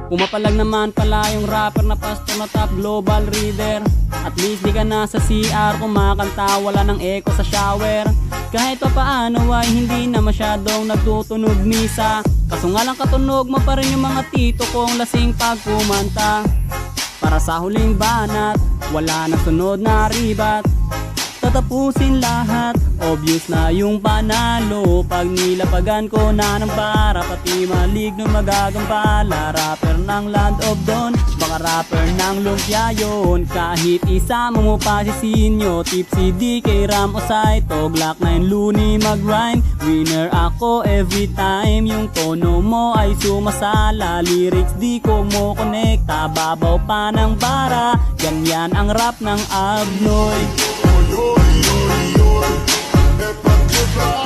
Pumapalag naman pala yung rapper na pastor na top global reader. At least di ka na sa CR kumakanta, wala ng echo sa shower. Kahit pa paano ay hindi na masyadong nagtutunog misa. Kaso nga lang katunog mo pa rin yung mga tito kong lasing pag kumanta. Para sa huling banat, wala na sunod na ribat. Tatapusin lahat, obvious na yung panalo. Pag nilapagan ko na ng para, pati maligno magagampala. Rapper ng Land of Dawn, baka rapper ng lumpia yun. Kahit isama mo pa si Sinyo, Tipsy DK, Ram o Saito, Glock 9 Looney mag-rhyme. Winner ako every time, yung tono mo ay sumasala. Lyrics di ko mo konekta, babaw pa ng bara. Ganyan ang rap ng Abnoy. Oi, oi, oi, oi, é pra quebrar.